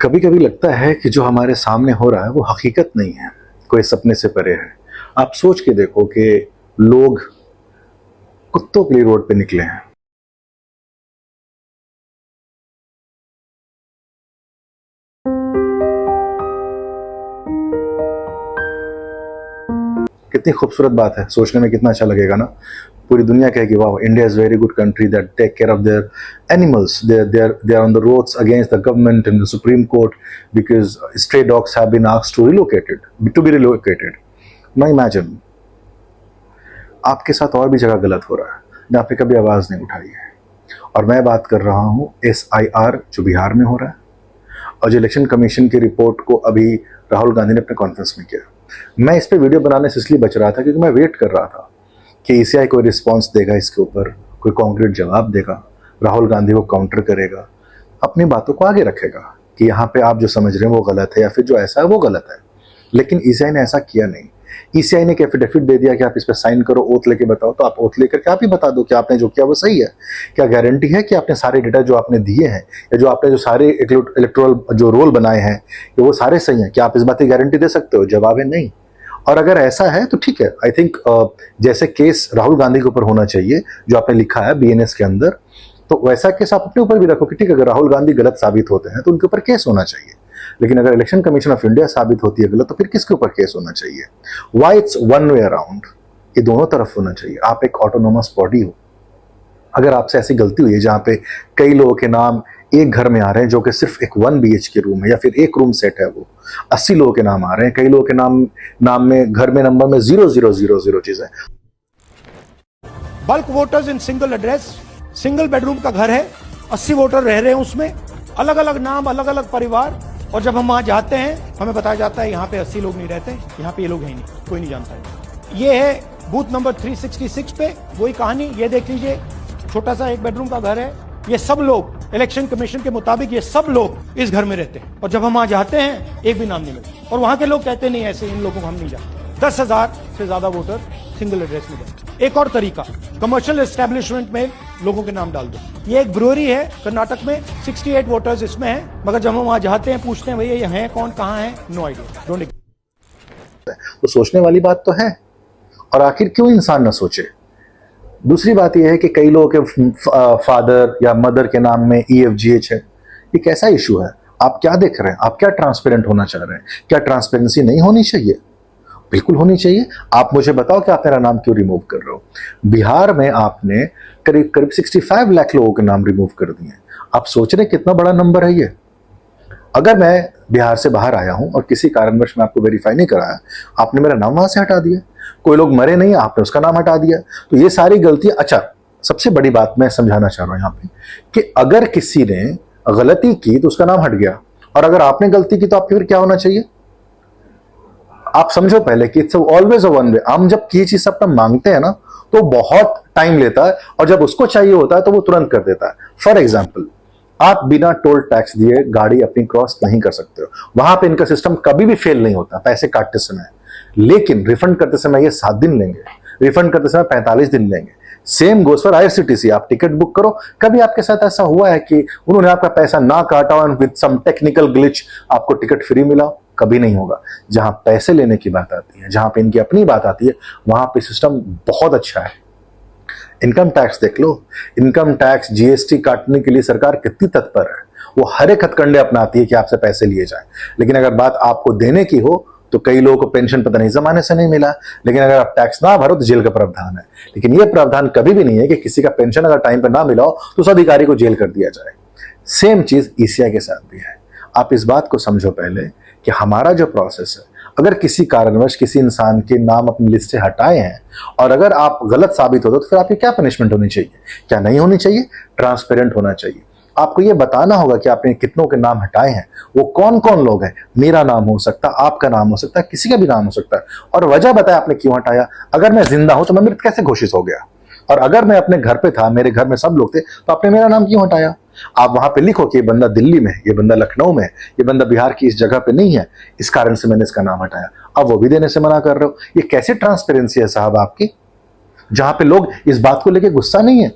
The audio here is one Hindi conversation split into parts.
कभी कभी लगता है कि जो हमारे सामने हो रहा है वो हकीकत नहीं है, कोई सपने से परे है। आप सोच के देखो कि लोग कुत्तों के लिए रोड पे निकले हैं। कितनी खूबसूरत बात है, सोचने में कितना अच्छा लगेगा ना। पूरी दुनिया कहेगी वाह, India is very good country that take care of their animals. They are on the roads against the government in the Supreme Court because stray dogs have been asked to be relocated. Now imagine आपके साथ और भी जगह गलत हो रहा है जहाँ पे कभी आवाज नहीं उठाई है। और मैं बात कर रहा हूँ SIR जो बिहार में हो रहा है, और जो इलेक्शन कमीशन की रिपोर्ट को अभी राहुल गांधी ने अपने कॉन्फ्रेंस में किया। मैं इस पे वीडियो बनाने से इसलिए बच रहा था क्योंकि मैं वेट कर रहा था कि ECI कोई रिस्पांस देगा इसके ऊपर, कोई कॉन्क्रीट जवाब देगा, राहुल गांधी को काउंटर करेगा, अपनी बातों को आगे रखेगा कि यहाँ पे आप जो समझ रहे हैं वो गलत है या फिर जो ऐसा है वो गलत है। लेकिन ECI ने ऐसा किया नहीं। ECI ने एक एफिडेविट दे दिया कि आप इस पर साइन करो, ओथ लेके बताओ। तो आप ओथ लेकर के आप ही बता दो कि आपने जो किया वो सही है। क्या गारंटी है कि आपने सारे डेटा जो आपने दिए हैं या जो आपने जो सारे इलेक्टोरल जो रोल बनाए हैं कि वो सारे सही हैं? क्या आप इस बात की गारंटी दे सकते हो? जवाब है नहीं। और अगर ऐसा है तो ठीक है, आई थिंक जैसे केस राहुल गांधी के ऊपर होना चाहिए जो आपने लिखा है BNS के अंदर, तो वैसा केस आप अपने ऊपर भी रखो कि ठीक है, अगर राहुल गांधी गलत साबित होते हैं तो उनके ऊपर केस होना चाहिए। लेकिन अगर इलेक्शन कमीशन ऑफ इंडिया साबित होती है गलत, तो फिर किसके ऊपर केस होना चाहिए? Why it's one way around? ये दोनों तरफ होना चाहिए। आप एक ऑटोनोमस बॉडी हो, अगर आपसे ऐसी गलती हुई है जहां पे कई लोगों के नाम एक घर में आ रहे हैं जो कि सिर्फ एक 1 BHK रूम है या फिर एक रूम सेट है, वो 80 लोगों के नाम आ रहे हैं, कई लोगों के नाम में घर में नंबर में 0000 चीज है। Bulk voters in single address, single bedroom का घर है, 80 वोटर रह रहे हैं उसमें, अलग अलग नाम, अलग अलग परिवार। और जब हम वहां जाते हैं हमें बताया जाता है यहाँ पे 80 लोग नहीं रहते, यहाँ पे ये लोग हैं नहीं, कोई नहीं जानता है। ये है बूथ नंबर 366 पे वही कहानी। ये देख लीजिए, छोटा सा एक बेडरूम का घर है। ये सब लोग इलेक्शन कमीशन के मुताबिक ये सब लोग इस घर में रहते हैं। और जब हम वहां जाते हैं एक भी नाम नहीं मिलता। और वहां के लोग कहते नहीं ऐसे इन लोगों को हम नहीं जानते। 10,000 से ज्यादा वोटर सिंगल एड्रेस में रहते। एक और तरीका, कमर्शियल एस्टेब्लिशमेंट में लोगों के नाम डाल दो। ये एक ब्रूअरी है कर्नाटक में, 68 वोटर्स इसमें हैं, मगर जब हम वहां जाते हैं पूछते हैं भैया ये हैं कौन, कहाँ हैं, नो आइडिया, डोंट। तो सोचने वाली बात तो है, और आखिर क्यों इंसान ना सोचे? दूसरी बात यह है कि कई लोगों के फादर या मदर के नाम में EFGH है। ये कैसा इशू है? आप क्या देख रहे हैं? आप क्या ट्रांसपेरेंट होना चाह रहे हैं? क्या ट्रांसपेरेंसी नहीं होनी चाहिए? बिल्कुल होनी चाहिए। आप मुझे बताओ कि आप मेरा नाम क्यों रिमूव कर रहे हो? बिहार में आपने करीब 65 लाख लोगों के नाम रिमूव कर दिए। आप सोच रहे कितना बड़ा नंबर है ये? अगर मैं बिहार से बाहर आया हूं और किसी कारणवश मैं आपको वेरीफाई नहीं कराया, आपने मेरा नाम वहां से हटा दिया। कोई लोग मरे नहीं, आपने उसका नाम हटा दिया। तो ये सारी गलतियां। अच्छा, सबसे बड़ी बात मैं समझाना चाह रहा हूं यहां पे कि अगर किसी ने गलती की तो उसका नाम हट गया, और अगर आपने गलती की तो आपके फिर क्या होना चाहिए? आप समझो पहले कि it's always a one way. हम जब ये चीज अपना मांगते हैं ना तो बहुत टाइम लेता है, और जब उसको चाहिए होता है तो वो तुरंत कर देता है। फॉर एग्जाम्पल, आप बिना टोल टैक्स दिए गाड़ी अपनी क्रॉस नहीं कर सकते हो। वहां पे इनका सिस्टम कभी भी फेल नहीं होता पैसे काटते समय, लेकिन रिफंड करते समय ये 7 दिन लेंगे, रिफंड करते समय 45 दिन लेंगे। Same goes for IRCTC। आप टिकट बुक करो, कभी आपके साथ ऐसा हुआ है कि उन्होंने आपका पैसा ना काटा और विद सम टेक्निकल ग्लिच आपको टिकट फ्री मिला? कभी नहीं होगा। जहां पैसे लेने की बात आती है, जहां पे इनकी अपनी बात आती है, वहां पे सिस्टम बहुत अच्छा है। इनकम टैक्स देख लो, इनकम टैक्स GST काटने के लिए सरकार कितनी तत्पर है। वो हर एक हथकंडे अपनाती है कि आपसे पैसे लिए जाए। लेकिन अगर बात आपको देने की हो तो कई लोगों को पेंशन पता नहीं जमाने से नहीं मिला, लेकिन अगर आप टैक्स ना भरो तो जेल का प्रावधान है। लेकिन यह प्रावधान कभी भी नहीं है कि किसी का पेंशन अगर टाइम पर ना मिला हो तो उस अधिकारी को जेल कर दिया जाए। सेम चीज ECI के साथ भी है। आप इस बात को समझो पहले कि हमारा जो प्रोसेस है, अगर किसी कारणवश किसी इंसान के नाम अपनी लिस्ट से हटाए हैं और अगर आप गलत साबित होते तो फिर आपकी क्या पनिशमेंट होनी चाहिए, क्या नहीं होनी चाहिए? ट्रांसपेरेंट होना चाहिए। आपको यह बताना होगा कि आपने कितनों के नाम हटाए हैं, वो कौन कौन लोग हैं। मेरा नाम हो सकता है, आपका नाम हो सकता है, किसी का भी नाम हो सकता है, और वजह बताया आपने क्यों हटाया। अगर मैं जिंदा हूं तो मैं मृत कैसे घोषित हो गया? और अगर मैं अपने घर पे था, मेरे घर में सब लोग थे, तो आपने मेरा नाम क्यों हटाया? आप वहां पे लिखो कि ये बंदा दिल्ली में है, ये बंदा लखनऊ में है, ये बंदा बिहार की इस जगह पे नहीं है, इस कारण से मैंने इसका नाम हटाया। अब वो भी देने से मना कर रहे हो। ये कैसी ट्रांसपेरेंसी है साहब आपकी, जहां पे लोग इस बात को लेके गुस्सा नहीं है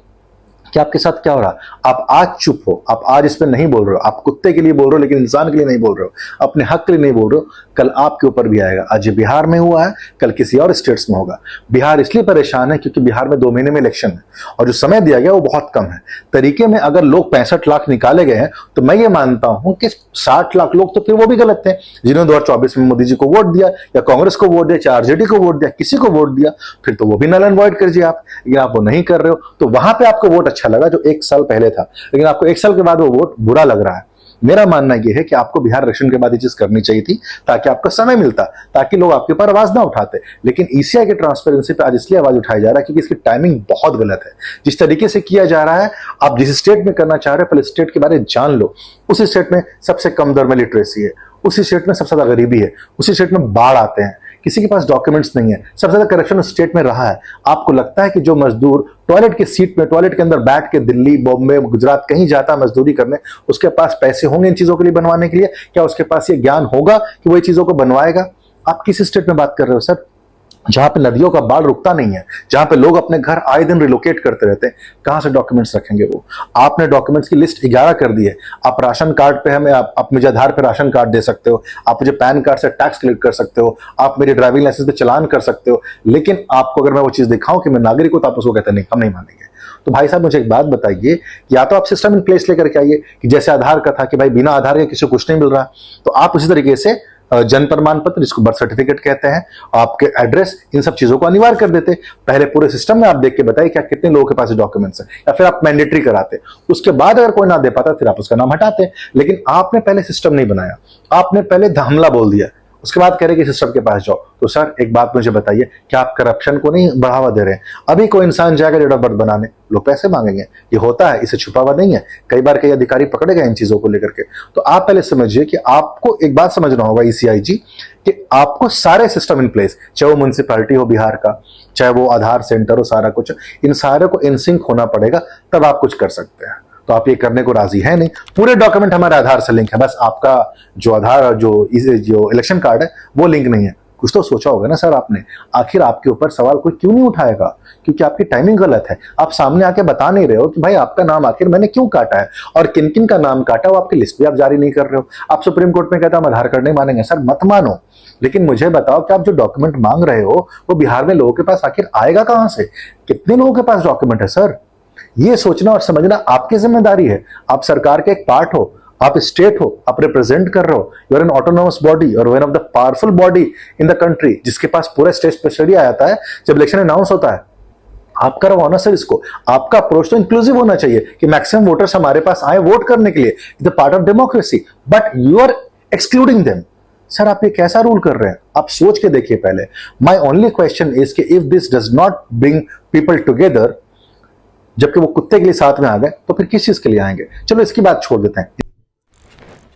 कि आपके साथ क्या हो रहा। आप आज चुप हो, आप आज इस पे नहीं बोल रहे हो, आप कुत्ते के लिए बोल रहे हो लेकिन इंसान के लिए नहीं बोल रहे हो, अपने हक के लिए नहीं बोल रहे हो, कल आपके ऊपर भी आएगा। आज ये बिहार में हुआ है, कल किसी और स्टेट्स में होगा। बिहार इसलिए परेशान है क्योंकि बिहार में 2 महीने में इलेक्शन है और जो समय दिया गया वो बहुत कम है। तरीके में अगर लोग 65 लाख निकाले गए हैं तो मैं ये मानता हूं कि 60 लाख लोग तो फिर वो भी गलत थे जिन्होंने 2024 में मोदी जी को वोट दिया या कांग्रेस को वोट दिया, चाहे आरजेडी को वोट दिया, किसी को वोट दिया, फिर तो वो भी नल एंड वॉइड कर दिए आप। लेकिन आप वो नहीं कर रहे हो तो वहां पे आपको वोट अच्छा लगा जो 1 साल पहले था, लेकिन आपको 1 साल के बाद वो वोट बुरा लग रहा है। मेरा मानना यह है कि आपको बिहार इलेक्शन के बाद ये चीज करनी चाहिए थी ताकि आपको समय मिलता, ताकि लोग आपके ऊपर आवाज ना उठाते। लेकिन ईसीआई के ट्रांसपेरेंसी पे आज इसलिए आवाज उठाई जा रहा है क्योंकि इसकी टाइमिंग बहुत गलत है। जिस तरीके से किया जा रहा है, आप जिस स्टेट में करना चाह रहे हो पहले स्टेट के बारे में जान लो। उस स्टेट में सबसे कम दर में लिटरेसी है, उसी स्टेट में सबसे ज्यादा गरीबी है, उसी स्टेट में बाढ़ आते हैं, किसी के पास डॉक्यूमेंट्स नहीं है, सबसे ज्यादा करप्शन उस स्टेट में रहा है। आपको लगता है कि जो मजदूर टॉयलेट की सीट में, टॉयलेट के अंदर बैठ के दिल्ली, बॉम्बे, गुजरात कहीं जाता है मजदूरी करने, उसके पास पैसे होंगे इन चीजों के लिए बनवाने के लिए? क्या उसके पास ये ज्ञान होगा कि वो ये चीजों को बनवाएगा? आप किस स्टेट में बात कर रहे हो सर, जहां पे नदियों का बाढ़ रुकता नहीं है, जहां पे लोग अपने घर आए दिन रिलोकेट करते रहते हैं? कहां से डॉक्यूमेंट्स रखेंगे वो? आपने डॉक्यूमेंट्स की लिस्ट 11 कर दी है। आप राशन कार्ड पे हमें आप मुझे आधार पे राशन कार्ड दे सकते हो, आप मुझे पैन कार्ड से टैक्स कलेक्ट कर सकते हो, आप मेरे ड्राइविंग लाइसेंस पे चलान कर सकते हो, लेकिन आपको अगर मैं वो चीज दिखाऊं कि मैं नागरिक हूं तो आप उसको कहते नहीं, हम नहीं मानेंगे। तो भाई साहब मुझे एक बात बताइए, या तो आप सिस्टम इन प्लेस लेकर के आइए कि जैसे आधार का था कि भाई बिना आधार के किसी को कुछ नहीं मिल रहा, तो आप उसी तरीके से जन्म प्रमाण पत्र, जिसको बर्थ सर्टिफिकेट कहते हैं, आपके एड्रेस, इन सब चीजों को अनिवार्य कर देते। पहले पूरे सिस्टम में आप देख के बताइए क्या कितने लोगों के पास डॉक्यूमेंट्स हैं, या फिर आप मैंडेटरी कराते, उसके बाद अगर कोई ना दे पाता फिर आप उसका नाम हटाते। लेकिन आपने पहले सिस्टम नहीं बनाया, आपने पहले हमला बोल दिया, उसके बाद कह रहे कि सिस्टम के पास जाओ। तो सर एक बात मुझे बताइए, क्या आप करप्शन को नहीं बढ़ावा दे रहे हैं? अभी कोई इंसान जाएगा डेट ऑफ बर्थ बनाने, लोग पैसे मांगेंगे, ये होता है, इसे छुपा हुआ नहीं है। कई बार कई अधिकारी पकड़े गए इन चीजों को लेकर के। तो आप पहले समझिए कि आपको एक बात समझना होगा ईसीआई जी, कि आपको सारे सिस्टम इन प्लेस, चाहे वो म्युनिसिपैलिटी हो बिहार का, चाहे वो आधार सेंटर हो, सारा कुछ, इन सारे को इनसिंक होना पड़ेगा, तब आप कुछ कर सकते हैं। तो आप ये करने को राजी है नहीं। पूरे डॉक्यूमेंट हमारे आधार से लिंक है, बस आपका जो आधार जो इलेक्शन कार्ड है वो लिंक नहीं है। कुछ तो सोचा होगा ना सर आपने, आखिर आपके ऊपर सवाल कोई क्यों नहीं उठाएगा? क्योंकि आपकी टाइमिंग गलत है। आप सामने आके बता नहीं रहे हो कि भाई आपका नाम आखिर मैंने क्यों काटा है और किन किन का नाम काटा, वो आपकी लिस्ट भी आप जारी नहीं कर रहे हो। आप सुप्रीम कोर्ट में कहते हैं हम आधार कार्ड नहीं मानेंगे, सर मत मानो, लेकिन मुझे बताओ कि आप जो डॉक्यूमेंट मांग रहे हो वो बिहार में लोगों के पास आखिर आएगा कहां से? कितने लोगों के पास डॉक्यूमेंट है सर? ये सोचना और समझना आपकी जिम्मेदारी है। आप सरकार के एक पार्ट हो, आप स्टेट हो, आप रिप्रेजेंट कर रहे हो, you are an autonomous body और one of the powerful body in the country, जिसके पास पूरा स्टेट स्पेशली आ जाता है जब इलेक्शन अनाउंस होता है। आप करवाओ ना सर इसको। आपका अप्रोच तो इंक्लूसिव होना चाहिए कि मैक्सिमम वोटर्स हमारे पास आए वोट करने के लिए, it is part of democracy, but you are excluding them. Sir आप ये कैसा रूल कर रहे हैं? आप सोच के देखिए पहले। माई ओनली क्वेश्चन इज कि if this does not bring people together, जबकि वो कुत्ते के लिए साथ में आ गए, तो फिर किस चीज के लिए आएंगे? चलो इसकी बात छोड़ देते हैं।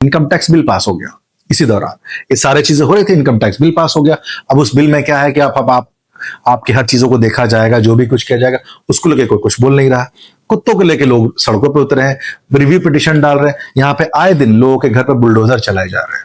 इनकम टैक्स बिल पास हो गया, इसी दौरान ये सारी चीजें हो रही थी, इनकम टैक्स बिल पास हो गया। अब उस बिल में क्या है कि आपकी हर चीजों को देखा जाएगा, जो भी कुछ किया जाएगा उसको लेके कोई कुछ बोल नहीं रहा। कुत्तों को लेके लोग सड़कों पे उतरे हैं, रिव्यू पिटीशन डाल रहे हैं। यहां पे आए दिन लोगों के घर पे बुलडोजर चलाए जा रहे हैं,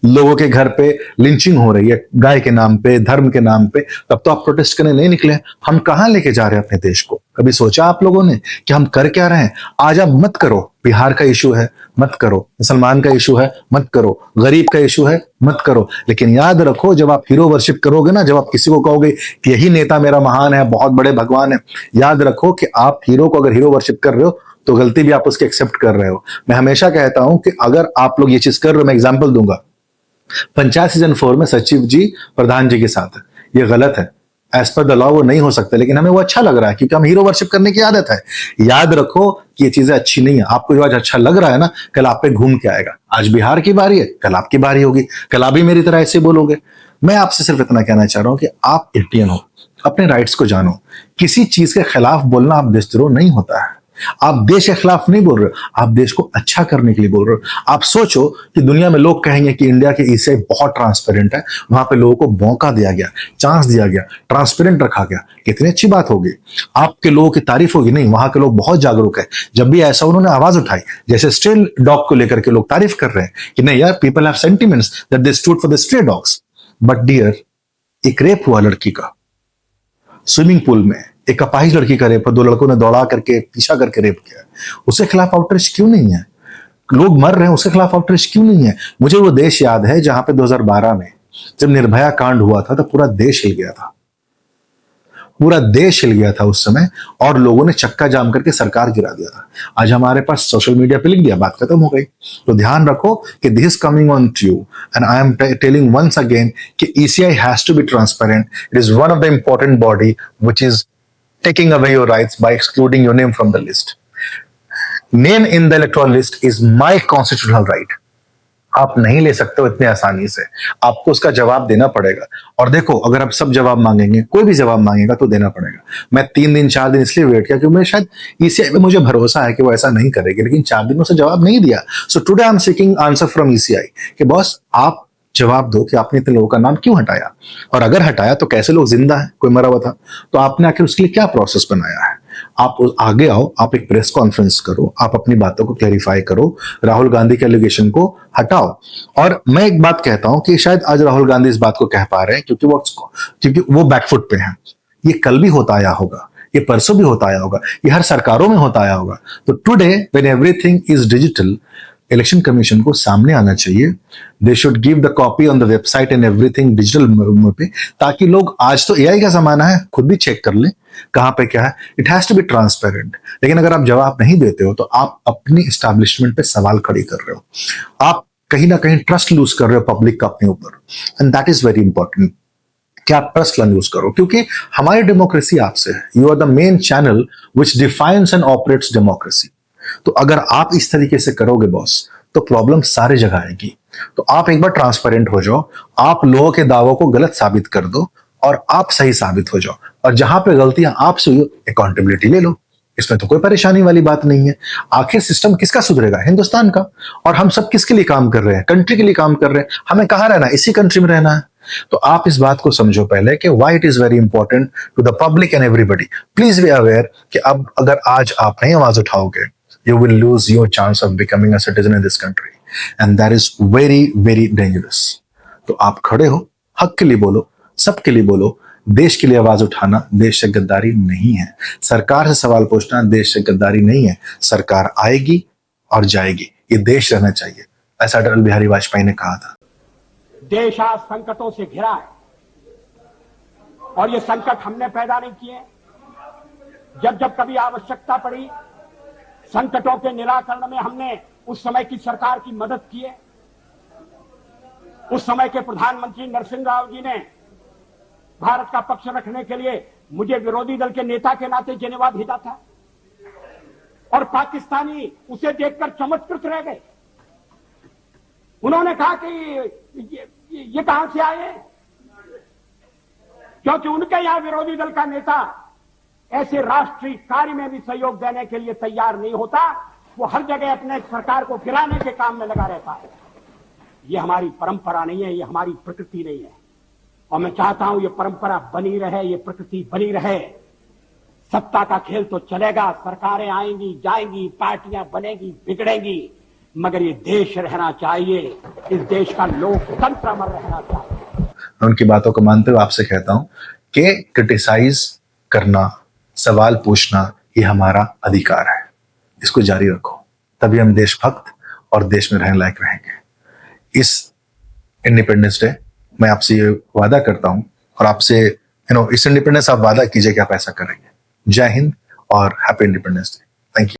लोगों के घर पे लिंचिंग हो रही है गाय के नाम पे, धर्म के नाम पे। तब तो आप प्रोटेस्ट करने नहीं निकले। हम कहां लेके जा रहे हैं अपने देश को? कभी सोचा आप लोगों ने कि हम कर क्या रहे हैं? आज आप मत करो, बिहार का इशू है मत करो, मुसलमान का इशू है मत करो, गरीब का इशू है मत करो। लेकिन याद रखो, जब आप हीरो वर्शिप करोगे ना, जब आप किसी को कहोगे कि यही नेता मेरा महान है, बहुत बड़े भगवान है, याद रखो कि आप हीरो को अगर हीरो वर्शिप कर रहे हो तो गलती भी आप उसकी एक्सेप्ट कर रहे हो। मैं हमेशा कहता हूं कि अगर आप लोग ये चीज कर रहे हो, मैं एग्जाम्पल दूंगा, पंचायत सीजन 4 में सचिव जी प्रधान जी के साथ है, ये गलत है, एज पर द लॉ वो नहीं हो सकता, लेकिन हमें वो अच्छा लग रहा है क्योंकि हम हीरो वर्शिप करने की आदत है। याद रखो कि ये चीजें अच्छी नहीं है। आपको जो आज अच्छा लग रहा है ना, कल आप पे घूम के आएगा। आज बिहार की बारी है, कल आपकी बारी होगी, कल आप भी मेरी तरह ऐसे बोलोगे। मैं आपसे सिर्फ इतना कहना चाह रहा हूं कि आप इंडियन हो, अपने राइट्स को जानो। किसी चीज के खिलाफ बोलना आप देशद्रोह नहीं होता है। आप देश के खिलाफ नहीं बोल रहे हो, आप देश को अच्छा करने के लिए बोल रहे हो। आप सोचो कि दुनिया में लोग कहेंगे कि इंडिया के ईसीआई बहुत ट्रांसपेरेंट है, वहां पे लोगों को मौका दिया गया, चांस दिया गया, ट्रांसपेरेंट रखा गया, कितनी अच्छी बात होगी। आपके लोगों की तारीफ होगी। नहीं, वहां के लोग बहुत जागरूक है। जब भी ऐसा उन्होंने आवाज उठाई, जैसे स्ट्रे डॉग को लेकर के लोग तारीफ कर रहे हैं कि नहीं यार, people have sentiments that they stood for the stray dogs. But dear, एक रेप हुआ लड़की का स्विमिंग पूल में, एक अपाहिज लड़की का रेप है, 2 लड़कों ने दौड़ा करके पीछा करके रेप किया, उसके खिलाफ आउटरीच क्यों नहीं है? लोग मर रहे हैं, उसके खिलाफ आउटरीच क्यों नहीं है? मुझे वो देश याद है जहां पे 2012 में जब निर्भया कांड हुआ था तो पूरा देश हिल गया था, पूरा देश हिल गया था उस समय, और लोगों ने चक्का जाम करके सरकार गिरा दिया था। आज हमारे पास सोशल मीडिया पे लिख दिया, बात खत्म हो गई। तो ध्यान रखो कि this coming on to you and I am telling once again कि ECI has to be transparent. It is one of the important body which is taking away your rights by excluding your name from the list. Name in the electoral list is my constitutional right. आप नहीं ले सकते हो इतने आसानी से, आपको उसका जवाब देना पड़ेगा। और देखो, अगर आप सब जवाब मांगेंगे, कोई भी जवाब मांगेगा तो देना पड़ेगा। मैं 3 दिन 4 दिन इसलिए वेट किया क्योंकि मैं शायद ईसीआई पे मुझे भरोसा है कि वो ऐसा नहीं करेगी, लेकिन 4 दिनों से जवाब नहीं दिया। So today I am seeking answer from ECI कि बॉस आप जवाब दो कि आपने इतने लोगों का नाम क्यों हटाया, और अगर हटाया तो कैसे लोग जिंदा है, कोई मरा हुआ था, तो आपने आखिर उसके लिए क्या प्रोसेस बनाया है? आप आगे आओ, आप एक प्रेस कॉन्फ्रेंस करो, आप अपनी बातों को क्लैरिफाई करो, राहुल गांधी के एलिगेशन को हटाओ। और मैं एक बात कहता हूं कि शायद आज राहुल गांधी इस बात को कह पा रहे हैं क्योंकि वो बैकफुट पे हैं। ये कल भी होता आया होगा, ये परसों भी होता आया होगा, ये हर सरकारों में होता आया होगा। तो today when everything is digital, election commission को सामने आना चाहिए। They should give the copy on the website and everything digital पे, ताकि लोग, आज तो एआई का जमाना है, खुद भी चेक कर लें कहां पे क्या है। It has to be transparent. लेकिन अगर आप जवाब नहीं देते हो तो आप अपनी एस्टैब्लिशमेंट पे सवाल खड़ी कर रहे हो, आप कहीं ना कहीं ट्रस्ट लूज कर रहे हो पब्लिक का अपने ऊपर, and that is very important कि आप ट्रस्ट लूज करो, क्योंकि हमारी डेमोक्रेसी आपसे है। You are the main channel which defines and operates democracy. तो अगर आप इस तरीके से करोगे बॉस, तो प्रॉब्लम सारी जगह आएगी। तो आप एक बार ट्रांसपेरेंट हो जाओ, आप लोगों के दावों को गलत साबित कर दो और आप सही साबित हो जाओ, और जहां पे गलतियां आपसे हुई अकाउंटेबिलिटी ले लो। इसमें तो कोई परेशानी वाली बात नहीं है। आखिर सिस्टम किसका सुधरेगा? हिंदुस्तान का। और हम सब किसके लिए काम कर रहे हैं? कंट्री के लिए काम कर रहे हैं। हमें कहां रहना है? इसी कंट्री में रहना है। तो आप इस बात को समझो पहले कि why it is very important to the public and everybody. Please be aware कि अब अगर आज आप नहीं आवाज उठाओगे, you will lose your chance of becoming a citizen in this country, and that is very very dangerous. तो आप खड़े हो, हक के लिए बोलो, सबके लिए बोलो। देश के लिए आवाज उठाना देश से गद्दारी नहीं है, सरकार से सवाल पूछना देश से गद्दारी नहीं है। सरकार आएगी और जाएगी, ये देश रहना चाहिए, ऐसा अटल बिहारी वाजपेयी ने कहा था। देश आज संकटों से घिरा है, और ये संकट हमने पैदा नहीं किए। जब जब कभी आवश्यकता पड़ी, संकटों के निराकरण में हमने उस समय की सरकार की मदद की है। उस समय के प्रधानमंत्री नरसिंह राव जी ने भारत का पक्ष रखने के लिए मुझे विरोधी दल के नेता के नाते जिनेवा भेजा था, और पाकिस्तानी उसे देखकर चमत्कृत रह गए। उन्होंने कहा कि ये कहां से आए, क्योंकि उनके यहां विरोधी दल का नेता ऐसे राष्ट्रीय कार्य में भी सहयोग देने के लिए तैयार नहीं होता। वो हर जगह अपने सरकार को गिराने के काम में लगा रहता है। ये हमारी परंपरा नहीं है, ये हमारी प्रकृति नहीं है, और मैं चाहता हूं ये परंपरा बनी रहे, ये प्रकृति बनी रहे। सत्ता का खेल तो चलेगा, सरकारें आएंगी जाएंगी, पार्टियां बनेगी बिगड़ेंगी, मगर ये देश रहना चाहिए, इस देश का लोकतंत्र अमर रहना चाहिए। मैं उनकी बातों को मानते हुए आपसे कहता हूं कि क्रिटिसाइज करना, सवाल पूछना, ये हमारा अधिकार है। इसको जारी रखो, तभी हम देशभक्त और देश में रहने लायक रहेंगे। इस इंडिपेंडेंस डे मैं आपसे ये वादा करता हूं, और आपसे इस इंडिपेंडेंस आप वादा कीजिए कि आप ऐसा करेंगे। जय हिंद और happy independence day. Thank you.